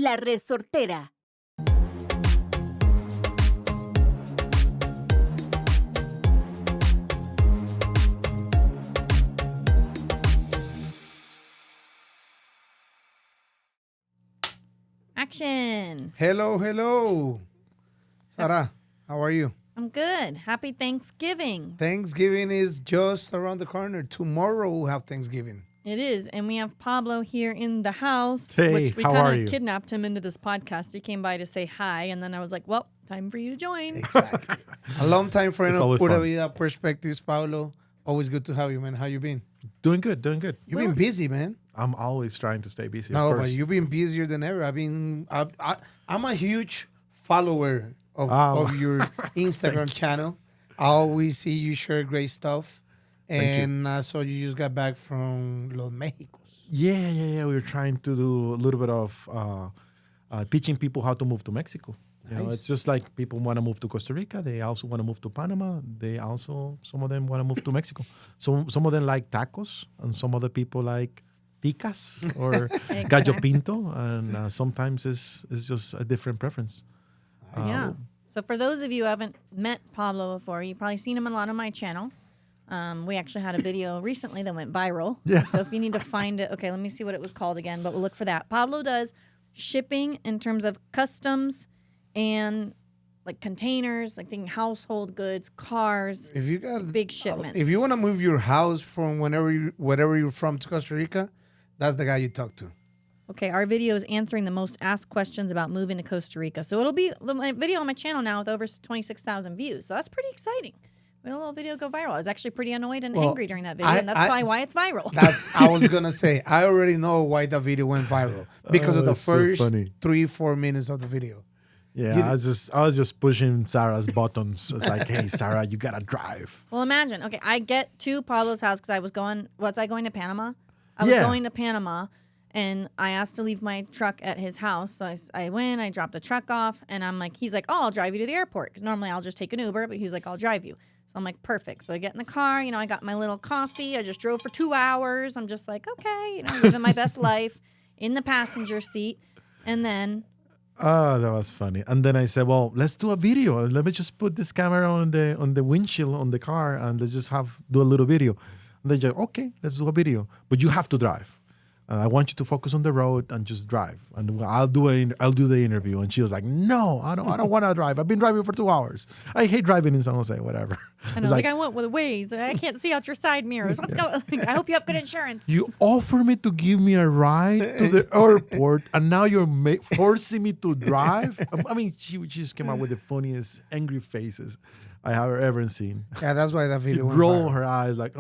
La Resortera. Action. Hello. Sarah, how are you? I'm good. Happy Thanksgiving. Thanksgiving is just around the corner. Tomorrow we'll have Thanksgiving. It is. And we have Pablo here in the house, Hey, which we how are kind you? of kidnapped him into this podcast. He came by to say hi, and then I was like, well, time for you to join. Exactly. A long time friend It's of always Pura fun. Vida Perspectives, Pablo. Always good to have you, man. How you been? Doing good. You've been busy, man. I'm always trying to stay busy. No, of but course. you've been busier than ever. I'm a huge follower of your Instagram channel. I always see you share great stuff. And I saw you just got back from Los Mexicos. Yeah. We were trying to do a little bit of teaching people how to move to Mexico. You know, Nice. it's just like people want to move to Costa Rica. They also want to move to Panama. Some of them want to move to Mexico. So some of them like tacos, and some other people like ticas or gallo pinto. And sometimes it's just a different preference. Yeah. So for those of you who haven't met Pablo before, you've probably seen him a lot on my channel. We actually had a video recently that went viral. Yeah. So if you need to find it, okay, let me see what it was called again, but we'll look for that. Pablo does shipping in terms of customs and like containers, like thinking household goods, cars, If you got big shipments. If you want to move your house from wherever you're from to Costa Rica, that's the guy you talk to. Okay, our video is answering the most asked questions about moving to Costa Rica. So it'll be my video on my channel now with over 26,000 views. So that's pretty exciting. We had a little video go viral. I was actually pretty annoyed and angry during that video, and that's probably why it's viral. I was gonna say I already know why the video went viral because of the that's so first funny. 3-4 minutes of the video. Yeah, I was just pushing Sarah's buttons. It's like, hey, Sarah, you gotta drive. Well, imagine. Okay, I get to Pablo's house because I was going. Was I going to Panama? I was Yeah. going to Panama, and I asked to leave my truck at his house. So I went. I dropped the truck off, and he's like, "Oh, I'll drive you to the airport." Because normally I'll just take an Uber, but he's like, "I'll drive you." So I'm like, "Perfect." So I get in the car. I got my little coffee. I just drove for 2 hours. I'm just like, okay, living my best life in the passenger seat, and then. Oh, that was funny. And then I said, well, let's do a video. Let me just put this camera on the windshield on the car and let's just do a little video. And they just, okay, let's do a video. But you have to drive. I want you to focus on the road and just drive. And I'll do the interview. And she was like, no, I don't want to drive. I've been driving for 2 hours. I hate driving in San Jose, whatever. And I was like, I went with Waze. I can't see out your side mirrors. What's going? I hope you have good insurance. You offer me to give me a ride to the airport, and now you're forcing me to drive? I mean, she just came out with the funniest angry faces I have ever seen. Yeah, that's why that She video went rolled viral. her eyes like,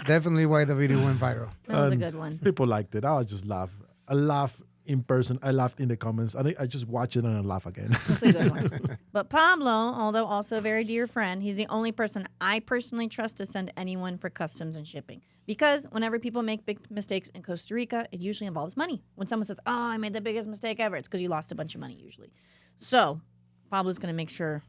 Definitely why the video went viral. That was a good one. people liked it. I just laugh. I laugh in person. I laughed in the comments. I just watch it and I laugh again. That's a good one. But Pablo, although also a very dear friend, he's the only person I personally trust to send anyone for customs and shipping. Because whenever people make big mistakes in Costa Rica, it usually involves money. When someone says, oh, I made the biggest mistake ever, it's because you lost a bunch of money usually. So Pablo's going to make sure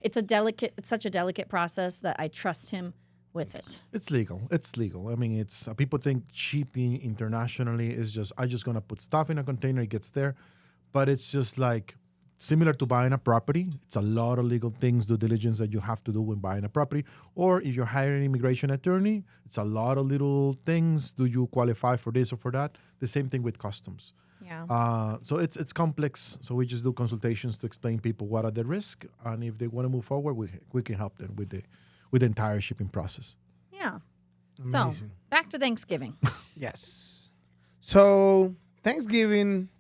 it's such a delicate process that I trust him with it. It's legal. I mean, it's people think shipping internationally is I'm just gonna put stuff in a container, it gets there, but it's just like similar to buying a property. It's a lot of legal things, due diligence that you have to do when buying a property. Or if you're hiring an immigration attorney, it's a lot of little things. Do you qualify for this or for that? The same thing with customs. Yeah. So it's complex. So we just do consultations to explain people what are the risks, and if they want to move forward, we can help them with the entire shipping process. Yeah. Amazing. So back to Thanksgiving. Yes. So Thanksgiving,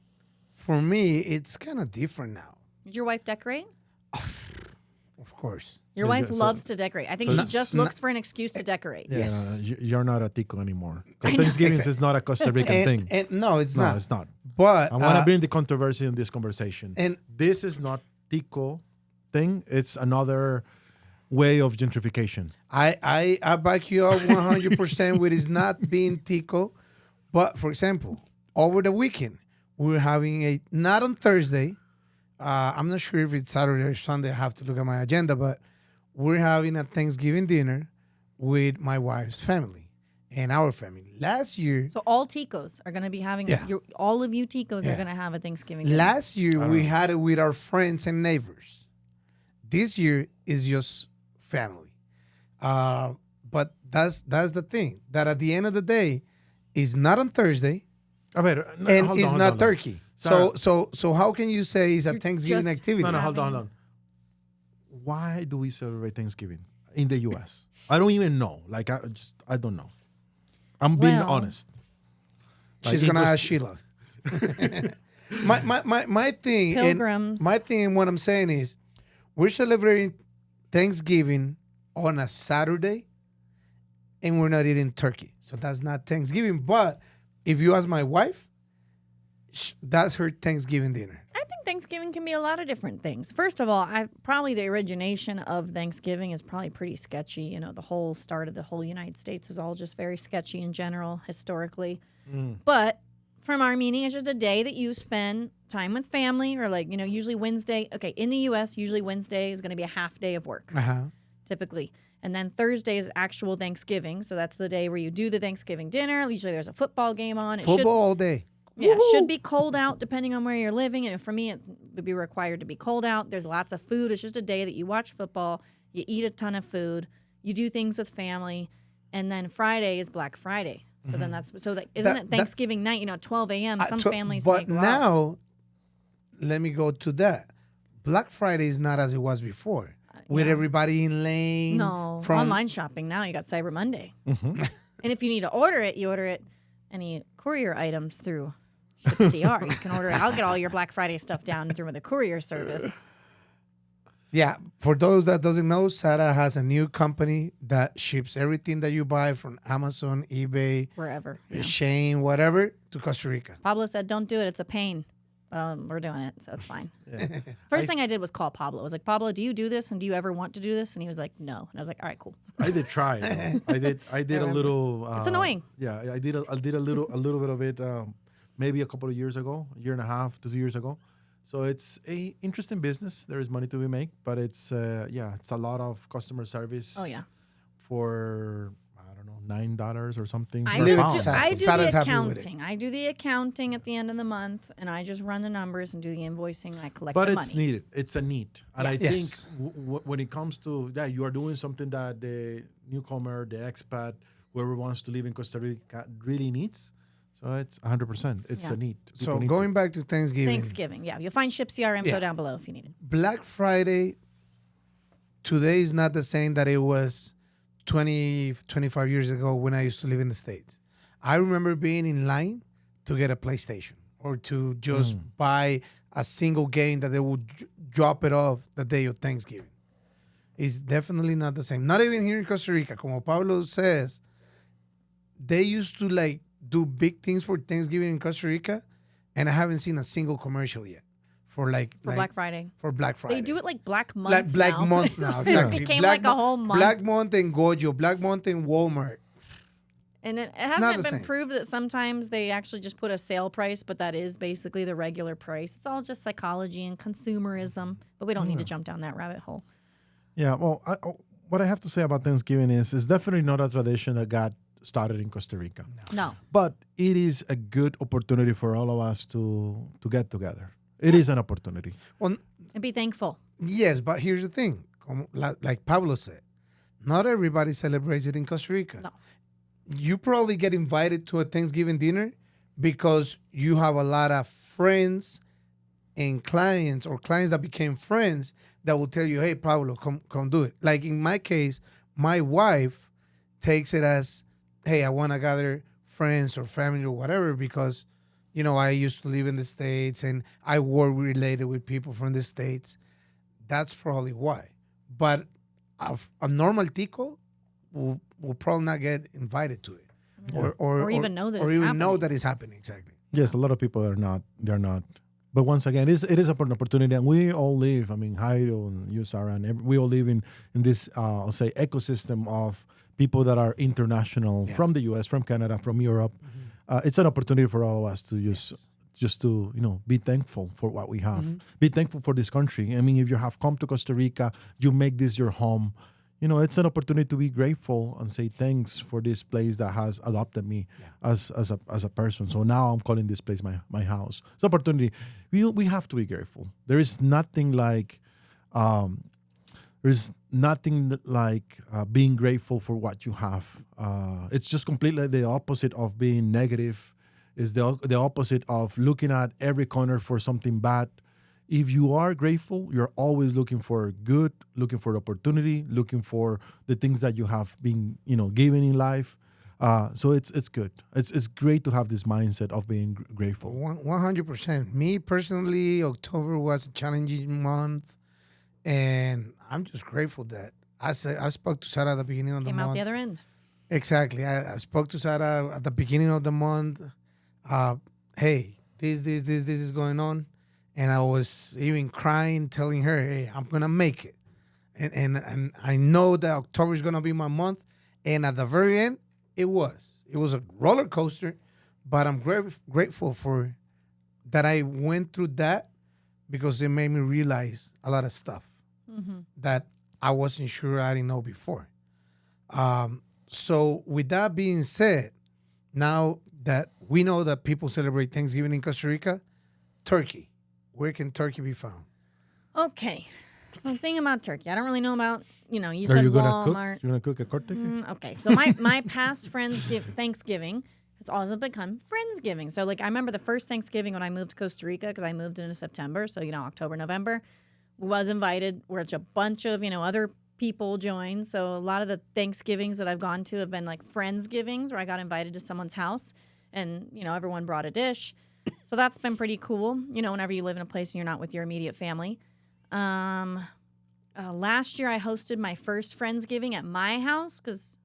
for me, it's kind of different now. Did your wife decorate? Of course. Your wife loves to decorate. I think she just looks for an excuse to decorate. Yeah, Yes. you're not a tico anymore. I Because know. Thanksgiving is not a Costa Rican thing. And no, it's No, not. it's not. But I want to bring the controversy in this conversation. and This is not tico thing. It's another way of gentrification. I back you up 100% with it's not being tico. But for example, over the weekend, we were having not on Thursday. I'm not sure if it's Saturday or Sunday. I have to look at my agenda, but we're having a Thanksgiving dinner with my wife's family. and our family. Last year, So all Ticos are going to be having, Yeah. all of you Ticos are Yeah. going to have a Thanksgiving dinner. last year we had it with our friends and neighbors. This year is just family. But that's the thing. That at the end of the day, it's not on Thursday A ver, no, and hold it's on, not hold on. turkey. Sarah. So how can you say it's a You're Thanksgiving just- activity? No, hold on. Why do we celebrate Thanksgiving in the U.S.? I don't even know. Like, I don't know. I'm being Well- honest. She's Like, gonna it ask Sheila. my thing. Pilgrims. My thing and what I'm saying is, we're celebrating Thanksgiving on a Saturday, and we're not eating turkey, so that's not Thanksgiving. But if you ask my wife, that's her Thanksgiving dinner. I think Thanksgiving can be a lot of different things. First of all, probably the origination of Thanksgiving is probably pretty sketchy. You know, the whole start of the whole United States was all just very sketchy in general, historically. But from our meaning, it's just a day that you spend time with family, or like, you know, usually Wednesday. Okay, in the U.S., usually Wednesday is going to be a half day of work, typically. And then Thursday is actual Thanksgiving. So that's the day where you do the Thanksgiving dinner. Usually there's a football game on. Football all day. Yeah, it should be cold out depending on where you're living. And for me, it would be required to be cold out. There's lots of food. It's just a day that you watch football, you eat a ton of food, you do things with family, and then Friday is Black Friday. So then isn't it Thanksgiving night? You know, 12 a.m. Some families But may go out. now, let me go to that. Black Friday is not as it was before, with everybody in lane. No, from online shopping now. You got Cyber Monday, and if you need to order it, you order it. Any courier items through ShipCR. You can order it. I'll get all your Black Friday stuff down through the courier service. Yeah, for those that doesn't know, Sarah has a new company that ships everything that you buy from Amazon, eBay, Wherever. Yeah. Shein, whatever, to Costa Rica. Pablo said, "Don't do it. It's a pain." We're doing it, so it's fine. First thing I did was call Pablo. I was like, "Pablo, do you do this? And do you ever want to do this?" And he was like, "No." And I was like, "All right, cool." I did try. I did a little. It's annoying. Yeah, I did a little bit of it. Maybe a couple of years ago, a year and a half to 2 years ago. So it's a interesting business. There is money to be made, but it's it's a lot of customer service. Oh, yeah. For I don't know, $9 or something. I per Leave it pound. to Sarah. I do Sarah's the happy with it. accounting. I do the accounting at the end of the month, and I just run the numbers and do the invoicing. And I collect But the it's money. needed. It's a need. And I Yes. think when it comes to that, you are doing something that the newcomer, the expat, whoever wants to live in Costa Rica really needs. So it's 100%. It's Yeah. a need. So People need going it. back to Thanksgiving, Thanksgiving, yeah. You'll find ShipCR info Yeah. down below if you need it. Black Friday today is not the same that it was 20, 25 years ago when I used to live in the States. I remember being in line to get a PlayStation or to just buy a single game that they would drop it off the day of Thanksgiving. It's definitely not the same. Not even here in Costa Rica. Como Pablo says, they used to like do big things for Thanksgiving in Costa Rica, and I haven't seen a single commercial yet for Black Friday. For Black Friday. They do it like Black Month Like Black now. Month now, exactly. It became Black like a whole month. Black Month in Gojo, Black Month in Walmart. And it not hasn't the been same. proved that sometimes they actually just put a sale price, but that is basically the regular price. It's all just psychology and consumerism, but we don't need to jump down that rabbit hole. Yeah, well, what I have to say about Thanksgiving is it's definitely not a tradition that got started in Costa Rica. No. But it is a good opportunity for all of us to get together. It is an opportunity. Well, And be thankful. yes, but here's the thing. Like Pablo said, not everybody celebrates it in Costa Rica. No. You probably get invited to a Thanksgiving dinner because you have a lot of friends and clients or clients that became friends that will tell you, hey, Pablo, come do it. Like in my case, my wife takes it as, hey, I want to gather friends or family or whatever because, you know, I used to live in the States and I work related with people from the States. That's probably why. But a normal tico will probably not get invited to it. Or even know that or it's even know happening. that it's happening, exactly. Yes, a lot of people are not. They're not. But once again, it is an opportunity, and we all live. I mean, Jairo and you, Sarah, and we all live in this, I'll say, ecosystem of people that are international from the U.S., from Canada, from Europe. It's an opportunity for all of us to just to be thankful for what we have. Be thankful for this country. I mean, if you have come to Costa Rica, you make this your home. it's an opportunity to be grateful and say thanks for this place that has adopted me as a person. So now I'm calling this place my house. It's an opportunity. We have to be grateful. There is nothing like being grateful for what you have. It's just completely the opposite of being negative. It's the opposite of looking at every corner for something bad. If you are grateful, you're always looking for good, looking for opportunity, looking for the things that you have been, given in life. So it's good. It's great to have this mindset of being grateful. 100%. Me personally, October was a challenging month, and I'm just grateful that I spoke to Sarah at the beginning of the Came month. out the other end. Exactly. I spoke to Sarah at the beginning of the month. Hey, this is going on. And I was even crying, telling her, hey, I'm going to make it. And I know that October is going to be my month. And at the very end, it was. It was a roller coaster. But I'm grateful for that I went through that, because it made me realize a lot of stuff that I wasn't sure I didn't know before. So with that being said, now that we know that people celebrate Thanksgiving in Costa Rica, turkey. Where can turkey be found? Okay. So thing about turkey. I don't really know about, you Are said you gonna Walmart. cook? You're gonna cook a turkey? Okay. So my past Thanksgiving has also become Friendsgiving. So I remember the first Thanksgiving when I moved to Costa Rica, because I moved into September. So, October, November, was invited, which a bunch of, other people joined. So a lot of the Thanksgivings that I've gone to have been Friendsgivings, where I got invited to someone's house and, everyone brought a dish. So that's been pretty cool, whenever you live in a place and you're not with your immediate family. Last year I hosted my first Friendsgiving at my house, because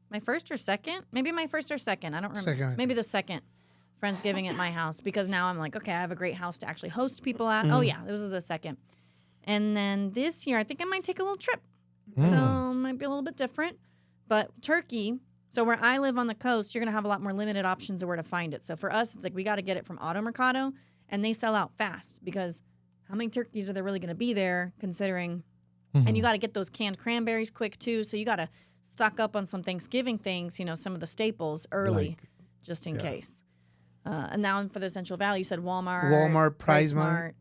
my first or second? Maybe my first or second. I don't remember. Second, I Maybe the second Friendsgiving at my house, because now I'm okay, I have a great house to actually host people at. Oh, yeah, this is the second. And then this year, I think I might take a little trip. So it might be a little bit different. But turkey... So where I live on the coast, you're going to have a lot more limited options of where to find it. So for us, it's we got to get it from Auto Mercado, and they sell out fast, because how many turkeys are there really going to be there, considering? And you got to get those canned cranberries quick too. So you got to stock up on some Thanksgiving things, some of the staples early, just in case. And now for the Central Valley, you said Walmart, Price Mart.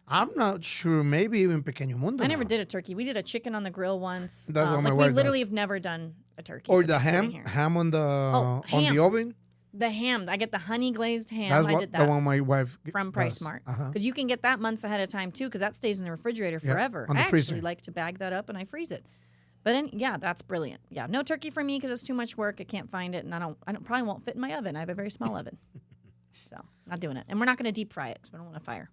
I'm not sure. Maybe even Pequeño Mundo. I never did a turkey. We did a chicken on the grill once. That's what my we wife literally does. have never done a turkey. Or for the Thanksgiving ham, here. ham on the ham. oven. The ham. I get the honey glazed ham. That's I what did that the one my wife from Price Mart, because you can get that months ahead of time too, because that stays in the refrigerator forever. on the I freezer. actually like to bag that up and I freeze it. But that's brilliant. Yeah, no turkey for me, because it's too much work. I can't find it, and I don't probably won't fit in my oven. I have a very small oven, so not doing it. And we're not going to deep fry it, because we don't want to fire.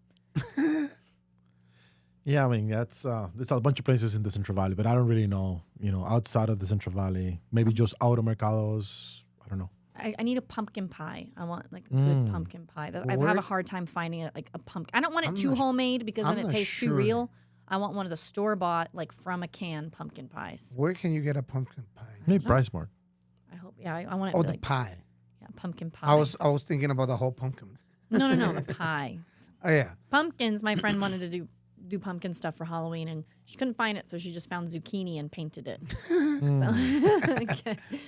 Yeah, I mean, there's a bunch of places in the Central Valley, but I don't really know, outside of the Central Valley, maybe just Auto Mercados. I don't know. I need a pumpkin pie. I want good pumpkin pie. I have a hard time finding a pumpkin. I don't want it too homemade, because then it tastes too real. I want one of the store-bought, from a can pumpkin pies. Where can you get a pumpkin pie? Maybe Price Mart. I hope. Yeah, I want it. Oh, to, the pie. Yeah, pumpkin pie. I was thinking about the whole pumpkin. No, the pie. Oh yeah. Pumpkins. My friend wanted to do pumpkin stuff for Halloween, and she couldn't find it, so she just found zucchini and painted it.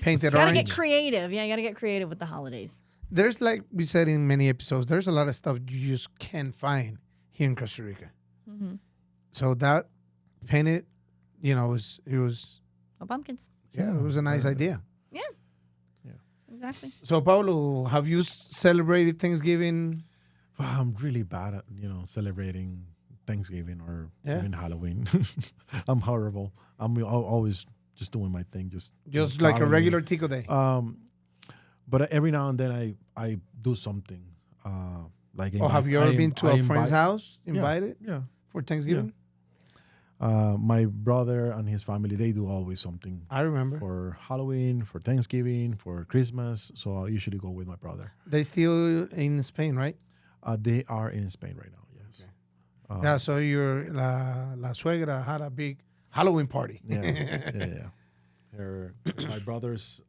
Painted you gotta orange. get creative. Yeah, you gotta get creative with the holidays. There's, like we said in many episodes, there's a lot of stuff you just can't find here in Costa Rica. So that painted, it was Oh, pumpkins. it was a nice idea. Yeah. Exactly. So Pablo, have you celebrated Thanksgiving? I'm really bad at, celebrating Thanksgiving or even Halloween. I'm horrible. I'm always just doing my thing, Just like a regular Tico Day. But every now and then I do something. Have you ever been to a friend's house, invited Yeah. for Thanksgiving? My brother and his family, they do always something. I remember. For Halloween, for Thanksgiving, for Christmas. So I usually go with my brother. They still in Spain, right? They are in Spain right now, yes. Yeah, so your la suegra had a big Halloween party. Yeah. My brother's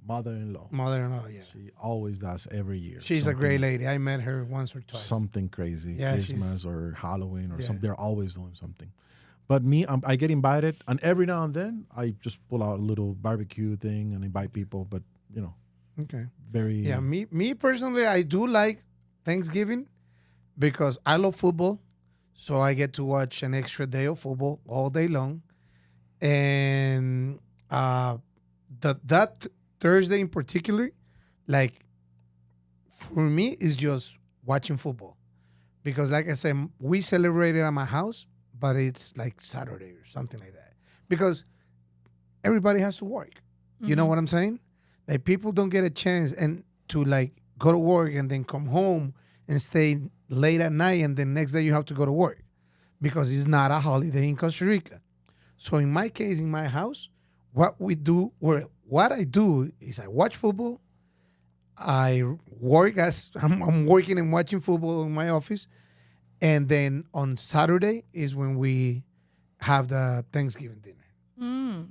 mother-in-law. Mother-in-law, yeah. She always does every year. She's a great lady. I met her once or twice. Something crazy. Yeah, Christmas or Halloween or something. They're always doing something. But me, I get invited, and every now and then I just pull out a little barbecue thing and invite people. But Okay. very Yeah, me personally, I do like Thanksgiving because I love football, so I get to watch an extra day of football all day long, and that Thursday in particular, like for me, is just watching football because, like I said, we celebrate it at my house, but it's like Saturday or something like that because everybody has to work. You know what I'm saying? Like people don't get a chance and to like go to work and then come home and stay late at night and then next day you have to go to work because it's not a holiday in Costa Rica. So in my case, in my house, what I do is I watch football. I work as I'm working and watching football in my office, and then on Saturday is when we have the Thanksgiving dinner.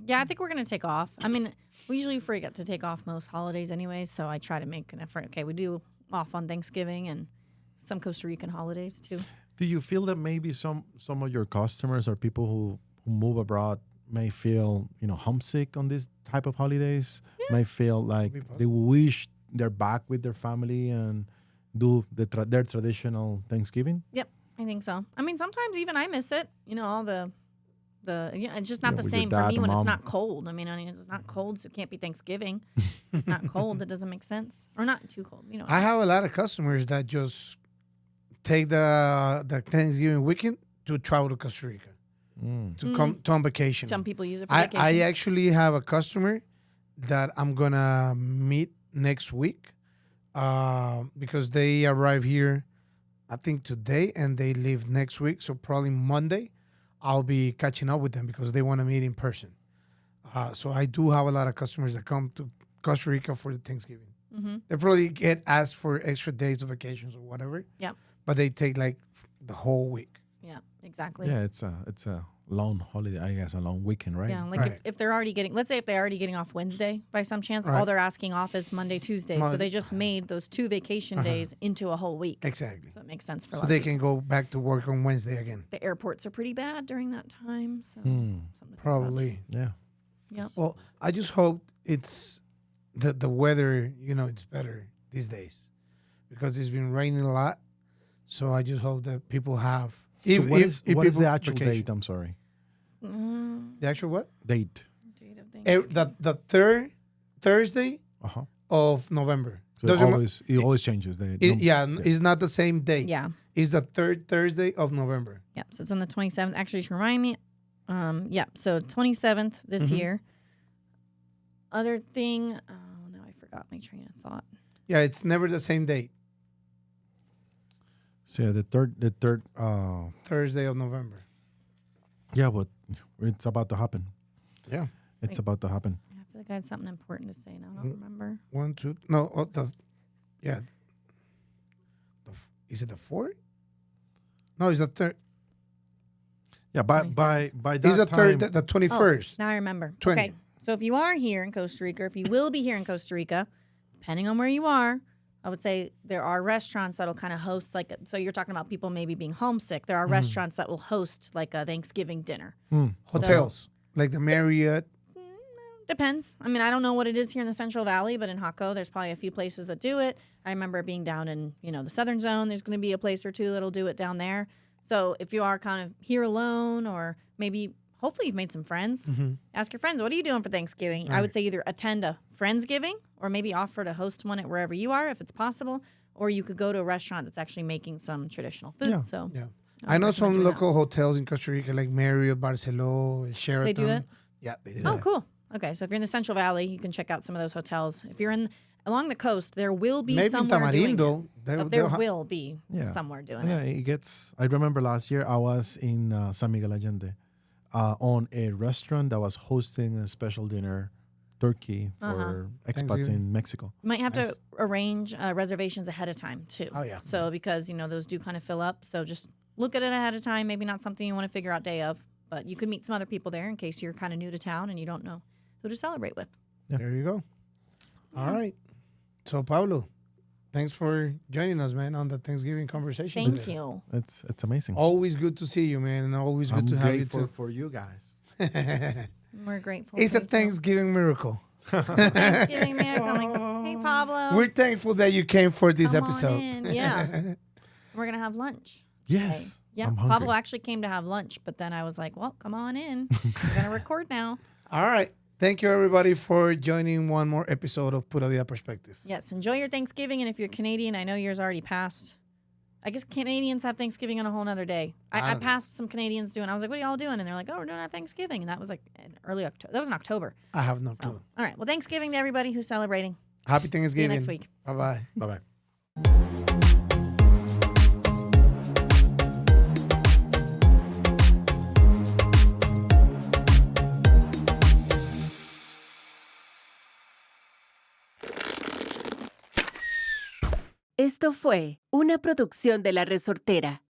Yeah, I think we're going to take off. I mean, we usually forget to take off most holidays anyway, so I try to make an effort. Okay, we do off on Thanksgiving and some Costa Rican holidays too. Do you feel that maybe some of your customers or people who move abroad may feel homesick on this type of holidays? May feel like they wish they're back with their family and do their traditional Thanksgiving? Yep, I think so. I mean, sometimes even I miss it. All it's just not the with your same for dad me and when it's mom. not cold. I mean, it's not cold, so it can't be Thanksgiving. It's not cold. That doesn't make sense. Or not too cold. I have a lot of customers that just take the Thanksgiving weekend to travel to Costa Rica to come to on vacation. Some people use it for I vacation. actually have a customer that I'm gonna meet next week because they arrive here, I think today, and they leave next week. So probably Monday, I'll be catching up with them because they want to meet in person. So I do have a lot of customers that come to Costa Rica for the Thanksgiving. They probably get asked for extra days of vacations or whatever. Yep. But they take like the whole week. Yeah, exactly. Yeah, it's a long holiday, I guess, a long weekend, right? Yeah, like Right. if they're already let's say if they're already getting off Wednesday by some chance, all Right. they're asking off is Monday, Tuesday. So they just made those 2 vacation days into a whole week. Exactly. So it makes sense for a So lot they of people. can go back to work on Wednesday again. The airports are pretty bad during that time. So something to think about. Probably. Yeah. Yep. Well, I just hope it's the weather, it's better these days because it's been raining a lot. So I just hope that people have. So what is people the actual vacation. date? I'm sorry. The actual what? Date. Date of Thanksgiving. The third Thursday Uh-huh. of November. So Doesn't ma- it always changes. It's not the same date. Yeah. It's the third Thursday of November. Yeah. So it's on the 27th. Actually, to remind me. Yeah. So 27th this year. Other thing. Oh, no, I forgot my train of thought. Yeah, it's never the same date. So yeah, the third Thursday of November. yeah, but it's about to happen. Yeah. It's about to happen. I feel like I had something important to say. Now I don't remember. 1, 2. No, yeah. Is it the fourth? No, it's the third. Yeah, by 27th. by that It's the time, third, the 21st. Now I remember. 20th. Okay. So if you are here in Costa Rica, or if you will be here in Costa Rica, depending on where you are, I would say there are restaurants that'll kind of host so you're talking about people maybe being homesick. There are restaurants that will host like a Thanksgiving dinner. Hotels, like the Marriott. Depends. I mean, I don't know what it is here in the Central Valley, but in Jaco, there's probably a few places that do it. I remember being down in, the Southern Zone. There's going to be a place or two that'll do it down there. So if you are kind of here alone, or maybe hopefully you've made some friends, ask your friends, what are you doing for Thanksgiving? I would say either attend a Friendsgiving or maybe offer to host one at wherever you are if it's possible, or you could go to a restaurant that's actually making some traditional food. Yeah. So Yeah. I I know recommend some doing that. local hotels in Costa Rica, like Marriott, Barcelona, Sheraton. They do it? Yeah, they do. Oh, cool. Okay, so if you're in the Central Valley, you can check out some of those hotels. If you're along the coast, there will be Maybe in somewhere doing it. Tamarindo. There will be Yeah. somewhere doing yeah, it. it gets. I remember last year I was in San Miguel Allende, on a restaurant that was hosting a special dinner, turkey for expats Thanksgiving. in Mexico. You might have to arrange reservations ahead of time too. Oh, yeah. So because those do kind of fill up, so just look at it ahead of time. Maybe not something you want to figure out day of, but you could meet some other people there in case you're kind of new to town and you don't know who to celebrate with. There you go. All right. So, Pablo, thanks for joining us, man, on the Thanksgiving conversation. Thank you. It's amazing. Always good to see you, man, and always good I'm to have you grateful too. for you guys. We're grateful. It's for a you, too. Thanksgiving miracle. Thanksgiving miracle. Like, hey, Pablo. We're thankful that you came for this come on episode. in. Yeah. We're going to have lunch. Yes. Yeah. I'm hungry. Pablo actually came to have lunch, but then I was like, well, come on in. We're going to record now. All right. Thank you, everybody, for joining one more episode of Pura Vida Perspective. Yes. Enjoy your Thanksgiving. And if you're Canadian, I know yours already passed. I guess Canadians have Thanksgiving on a whole nother day. I don't know. passed some Canadians doing. I was like, what are y'all doing? And they're like, oh, we're doing our Thanksgiving. And that was like in early October. That was in October. I have no So, clue. all right. Well, Thanksgiving to everybody who's celebrating. Happy See you Thanksgiving. next week. Bye-bye. Bye-bye. Esto fue una producción de La Resortera.